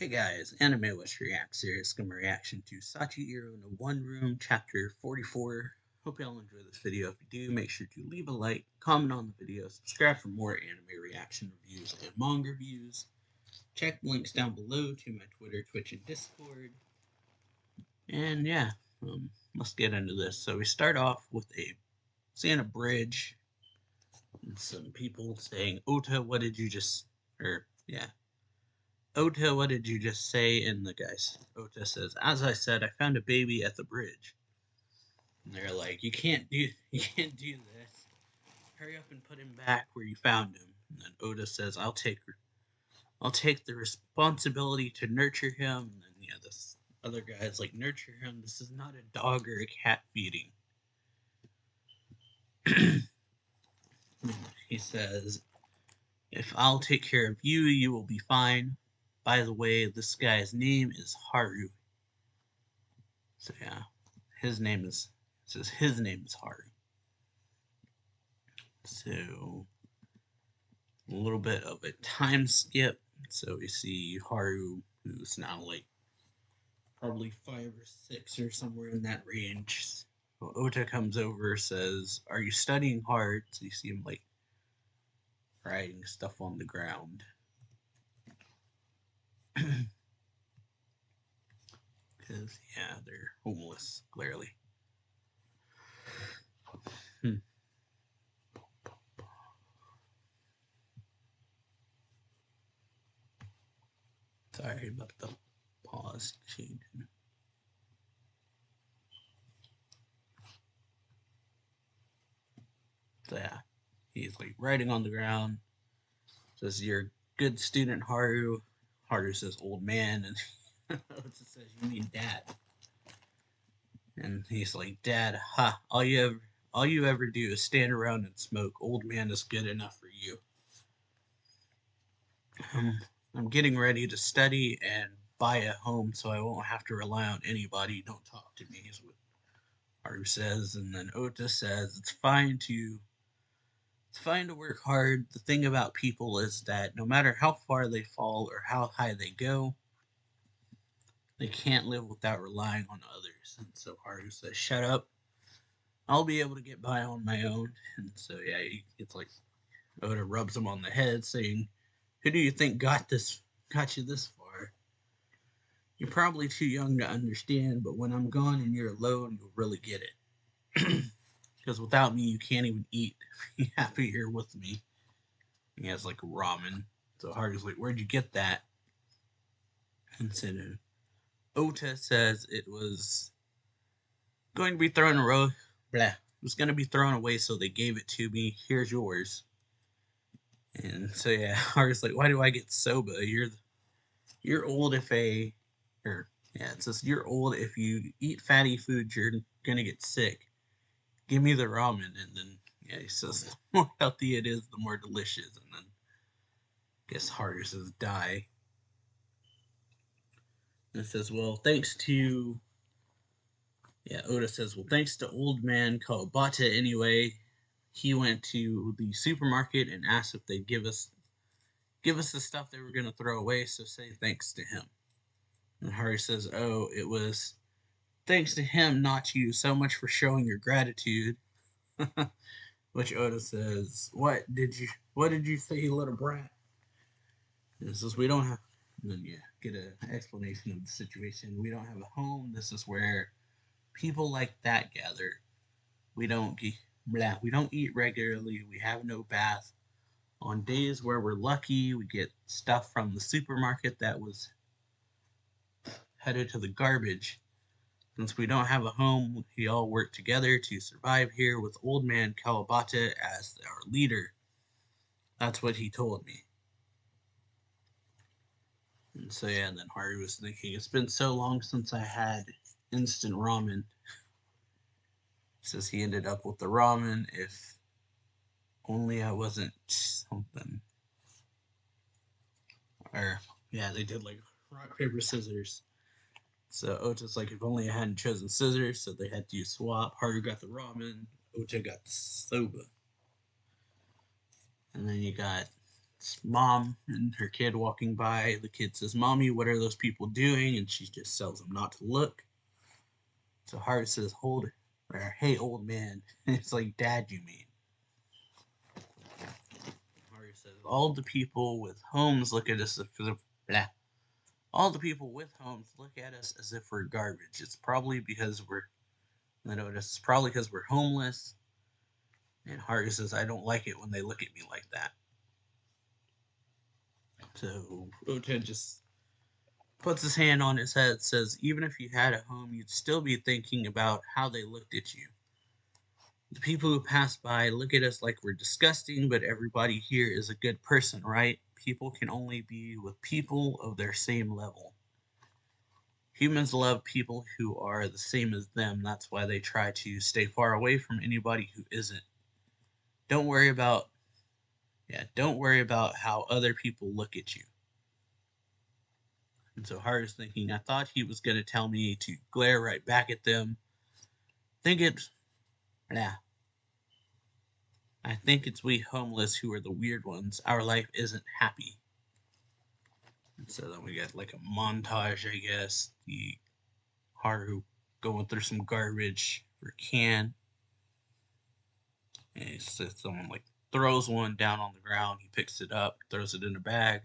Hey guys, Anime West Reacts here. It's gonna reaction to Sachi-iro in a One Room, chapter 44. Hope y'all enjoy this video. If you do, make sure to leave a like, comment on the video, subscribe for more anime reaction reviews and manga reviews. Check the links down below to my Twitter, Twitch, and Discord. And yeah, let's get into this. So we start off with seeing a bridge and some people saying, Ota, what did you just, Ota, what did you just say? And the guy, Ota says, as I said, I found a baby at the bridge. And they're like, you can't do this. Hurry up and put him back where you found him. And then Ota says, I'll take the responsibility to nurture him. And then this other guy's like, nurture him. This is not a dog or a cat feeding. He says, if I'll take care of you, you will be fine. By the way, this guy's name is Haru. So yeah, his name is Haru. So a little bit of a time skip. So we see Haru, who's now like probably 5 or 6 or somewhere in that range. So Ota comes over, says, "Are you studying hard?" So you see him like writing stuff on the ground. Because yeah, they're homeless, clearly. Sorry about the pause changing. So yeah, he's like writing on the ground. Says, "You're a good student, Haru." Haru says, "Old man," and it says, "You mean dad?" And he's like, "Dad, ha! All you ever do is stand around and smoke. Old man is good enough for you." I'm getting ready to study and buy a home, so I won't have to rely on anybody. Don't talk to me, is what Haru says. And then Ota says, It's fine to work hard. The thing about people is that no matter how far they fall or how high they go, they can't live without relying on others." And so Haru says, "Shut up. I'll be able to get by on my own." And so yeah, it's like Oda rubs him on the head, saying, "Who do you think got you this far? You're probably too young to understand, but when I'm gone and you're alone, you'll really get it. Because without me, you can't even eat. Be happy here with me." He has like ramen. So Haru's like, "Where'd you get that?" And so Ota says it was going to be thrown away. Blah. It was going to be thrown away, so they gave it to me. Here's yours. And so yeah, Haru's like, "Why do I get soba? You're old if a or yeah, it says you're old if you eat fatty food. You're gonna get sick. Give me the ramen." And then yeah, he says, "The more healthy it is, the more delicious." And then I guess Haru says, "Die." And it says, "Well, thanks to." Yeah, Oda says, "Well, thanks to old man Kawabata anyway. He went to the supermarket and asked if they'd give us the stuff they were going to throw away, so say thanks to him." And Haru says, "Oh, it was thanks to him, not you. So much for showing your gratitude." Which Oda says, what did you say, you little brat?" And it says, "We don't have," and then yeah, get an explanation of the situation. "We don't have a home. This is where people like that gather. We don't we don't eat regularly. We have no bath. On days where we're lucky, we get stuff from the supermarket that was headed to the garbage. Since we don't have a home, we all work together to survive here with old man Kawabata as our leader. That's what he told me." And so yeah, and then Haru was thinking, "It's been so long since I had instant ramen." Says he ended up with the ramen. If only I wasn't something. Or yeah, they did like rock, paper, scissors. So Ota's like, "If only I hadn't chosen scissors," so they had to swap. Haru got the ramen, Ota got the soba. And then you got It's mom and her kid walking by. The kid says, "Mommy, what are those people doing?" And she just tells him not to look. So Haru says, "Hold it," or "Hey, old man." It's like, "Dad, you mean?" Haru says, "All the people with homes look at us as if blah. All the people with homes look at us as if we're garbage. It's probably because we're it's probably because we're homeless." And Haru says, "I don't like it when they look at me like that." So Ota just puts his hand on his head, says, "Even if you had a home, you'd still be thinking about how they looked at you. The people who pass by look at us like we're disgusting, but everybody here is a good person, right? People can only be with people of their same level. Humans love people who are the same as them. That's why they try to stay far away from anybody who isn't. Don't worry about don't worry about how other people look at you." And so Haru's thinking, I thought he was going to tell me to glare right back at them. Think it, nah. I think it's we homeless who are the weird ones. Our life isn't happy. And so then we get like a montage, I guess. The Haru going through some garbage for a can. And someone like throws one down on the ground. He picks it up, throws it in a bag.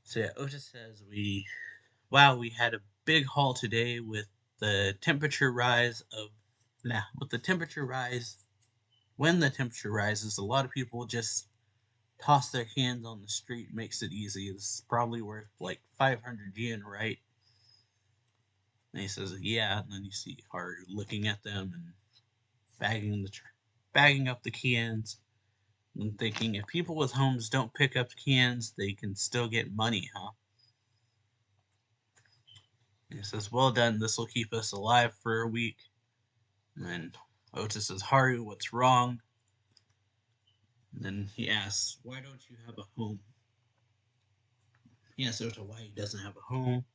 So yeah, Ota says we had a big haul today with the temperature rise of with the temperature rise. When the temperature rises, a lot of people just toss their cans on the street. Makes it easy. It's probably worth like 500 yen, right? And he says, "Yeah." And then you see Haru looking at them and bagging up the cans and thinking, if people with homes don't pick up cans, they can still get money, huh? And he says, "Well done. This will keep us alive for a week." And then Ota says, "Haru, what's wrong?" And then he asks, "Why don't you have a home?" He asks Ota why he doesn't have a home.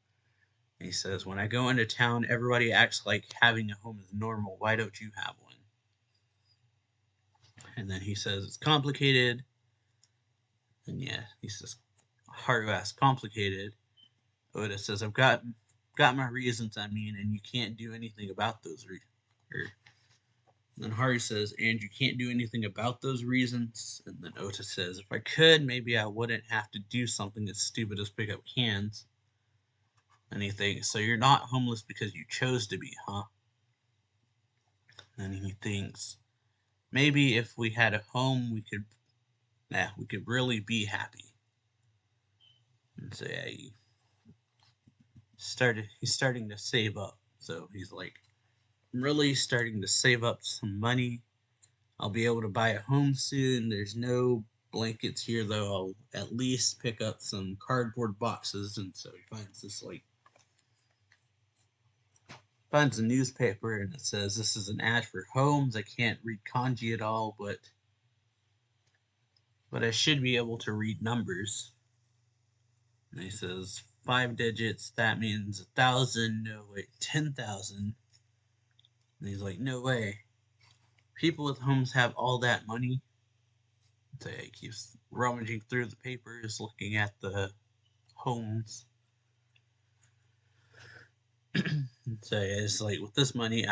And he says, "When I go into town, everybody acts like having a home is normal. Why don't you have one?" And then he says, "It's complicated." And yeah, he says, Haru asks, "Complicated?" Oda says, "I've got my reasons, I mean, and you can't do anything about those reasons." Then Haru says, "And you can't do anything about those reasons?" And then Ota says, "If I could, maybe I wouldn't have to do something as stupid as pick up cans." And he thinks, "So you're not homeless because you chose to be, huh?" And he thinks, "Maybe if we had a home, we could really be happy." And so yeah, he's starting to save up. So he's like, "I'm really starting to save up some money. I'll be able to buy a home soon. There's no blankets here though. I'll at least pick up some cardboard boxes." And so he finds a newspaper and it says, "This is an ad for homes. I can't read kanji at all, but I should be able to read numbers." And he says, "5 digits, that means 1,000, no wait, 10,000. And he's like, "No way. People with homes have all that money?" So he keeps rummaging through the papers, looking at the homes. So it's like, with this money,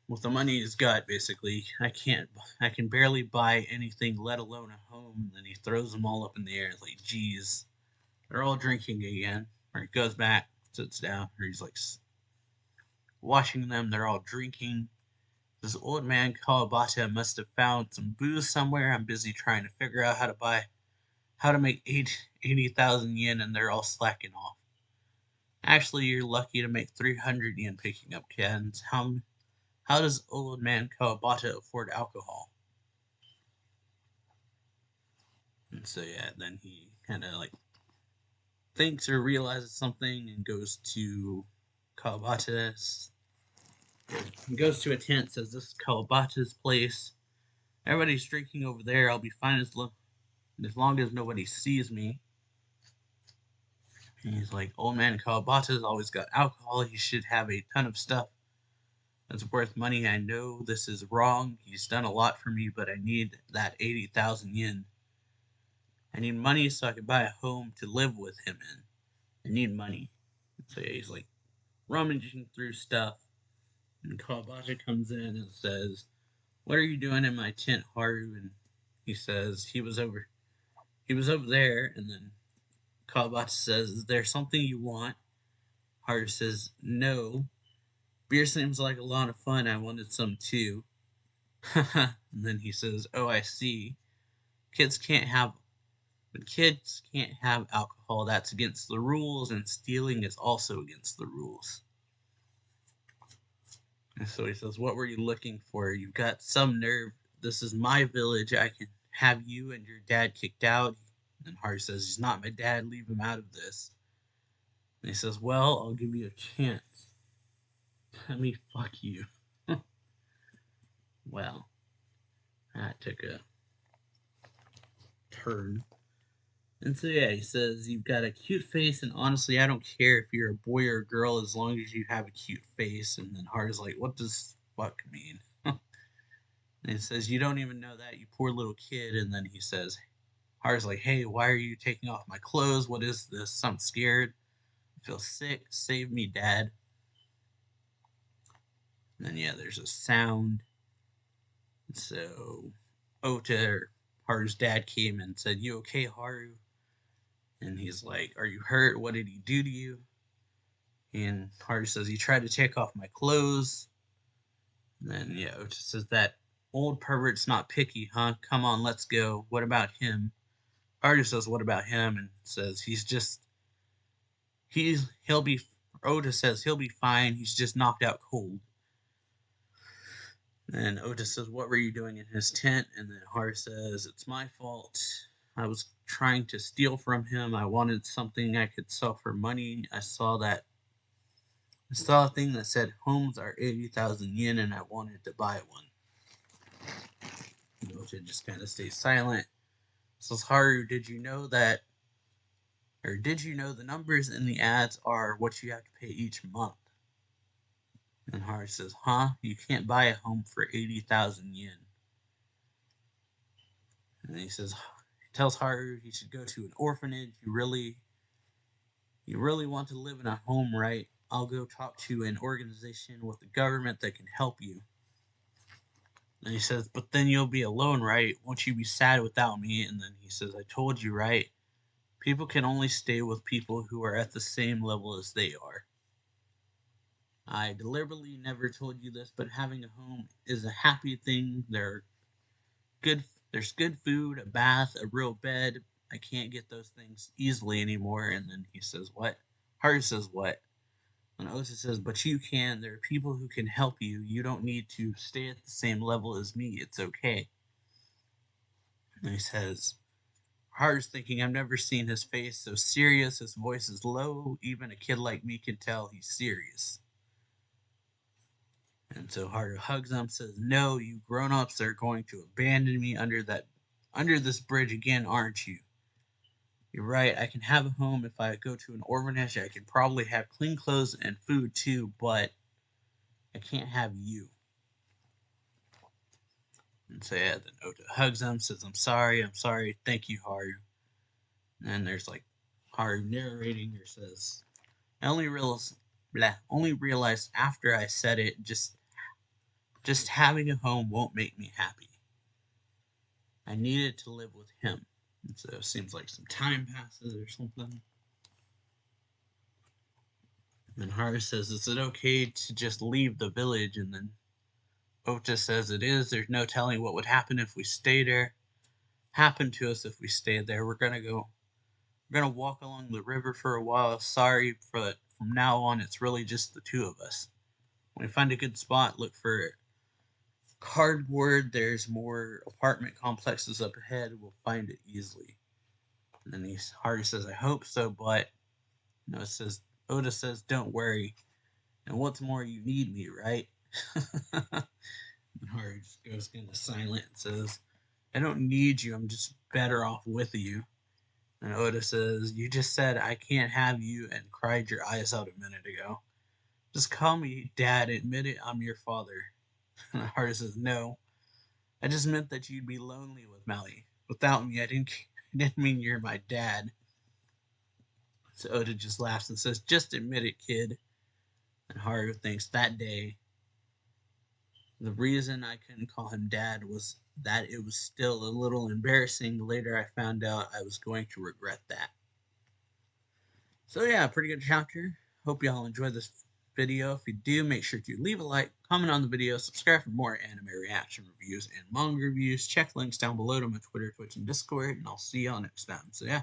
with the money he's got, basically, I can barely buy anything, let alone a home. And then he throws them all up in the air. It's like, geez, they're all drinking again. Or he goes back, sits down, or he's like watching them. They're all drinking. This old man Kawabata must have found some booze somewhere. I'm busy trying to figure out how to make 80,000 yen, and they're all slacking off. Actually, you're lucky to make 300 yen picking up cans. How does old man Kawabata afford alcohol?" And so yeah, then he kind of like thinks or realizes something and goes to Kawabata's. He goes to a tent, says, "This is Kawabata's place. Everybody's drinking over there. I'll be fine as long as nobody sees me." And he's like, "Old man Kawabata's always got alcohol. He should have a ton of stuff that's worth money. I know this is wrong. He's done a lot for me, but I need that 80,000 yen." I need money so I can buy a home to live with him in. I need money. So yeah, he's like rummaging through stuff, and Kawabachi comes in and says, "What are you doing in my tent, Haru?" And he says he was over there. And then Kawabachi says, "Is there something you want?" Haru says, "No. Beer seems like a lot of fun. I wanted some too." And then he says, "Oh, I see. Kids can't have When kids can't have alcohol, that's against the rules, and stealing is also against the rules." And so he says, "What were you looking for? You've got some nerve. This is my village. I can have you and your dad kicked out." And Haru says, "He's not my dad. Leave him out of this." And he says, "Well, I'll give you a chance. Let me fuck you." Well, that took a turn. And so yeah, he says, "You've got a cute face, and honestly, I don't care if you're a boy or a girl as long as you have a cute face." And then Haru's like, "What does fuck mean?" And he says, "You don't even know that, you poor little kid." And then he says, Haru's like, "Hey, why are you taking off my clothes? What is this? I'm scared. I feel sick. Save me, Dad." And then yeah, there's a sound. And so Ota, Haru's dad, came and said, "You okay, Haru?" And he's like, "Are you hurt? What did he do to you?" And Haru says, "He tried to take off my clothes." And then, yeah, Ota says, "That old pervert's not picky, huh? Come on, let's go. What about him?" Haru says, "What about him?" And says, he'll be, Ota says, "He'll be fine. He's just knocked out cold." And Ota says, "What were you doing in his tent?" And then Haru says, "It's my fault. I was trying to steal from him. I wanted something I could sell for money. I saw a thing that said homes are 80,000 yen, and I wanted to buy one." Ota just kind of stays silent. Says, "Haru, did you know the numbers in the ads are what you have to pay each month?" And Haru says, "Huh? You can't buy a home for 80,000 yen." And he tells Haru he should go to an orphanage. You really want to live in a home, right? I'll go talk to an organization with the government that can help you." And he says, "But then you'll be alone, right? Won't you be sad without me?" And then he says, "I told you, right? People can only stay with people who are at the same level as they are. I deliberately never told you this, but having a home is a happy thing. Good there's good food, a bath, a real bed. I can't get those things easily anymore." And then he says, "What?" Haru says, "What?" And Ota says, "But you can. There are people who can help you. You don't need to stay at the same level as me. It's okay." And he says, Haru's thinking, "I've never seen his face so serious. His voice is low. Even a kid like me can tell he's serious." And so Haru hugs him, says, "No, you grown-ups are going to abandon me under this bridge again, aren't you? You're right, I can have a home if I go to an orphanage. I can probably have clean clothes and food too, but I can't have you." And so yeah, then Ota hugs him, says, I'm sorry, thank you, Haru." And then there's like Haru narrating or says, only realized after I said it, just having a home won't make me happy. I needed to live with him." And so it seems like some time passes or something. And then Haru says, "Is it okay to just leave the village?" And then Ota says, "It is. There's no telling what would happen to us if we stayed there. We're gonna walk along the river for a while. Sorry, but from now on it's really just the two of us. When we find a good spot, look for cardboard. There's more apartment complexes up ahead. We'll find it easily." And then Haru says, "I hope so, but," it says, Oda says, "Don't worry. And what's more, you need me, right?" And Haru just goes kind of silent and says, "I don't need you. I'm just better off with you." And Oda says, "You just said I can't have you and cried your eyes out a minute ago. Just call me Dad. Admit it, I'm your father." And Haru says, "No, I just meant that you'd be lonely without me. I didn't. I didn't mean you're my dad. So Oda just laughs and says, just admit it, kid. And Haru thinks that day, the reason I couldn't call him dad was that it was still a little embarrassing. Later, I found out I was going to regret that. So, yeah, pretty good chapter. Hope y'all enjoyed this video. If you do, make sure to leave a like, comment on the video, subscribe for more anime reaction reviews and manga reviews. Check links down below to my Twitter, Twitch, and Discord, and I'll see y'all next time. So, yeah.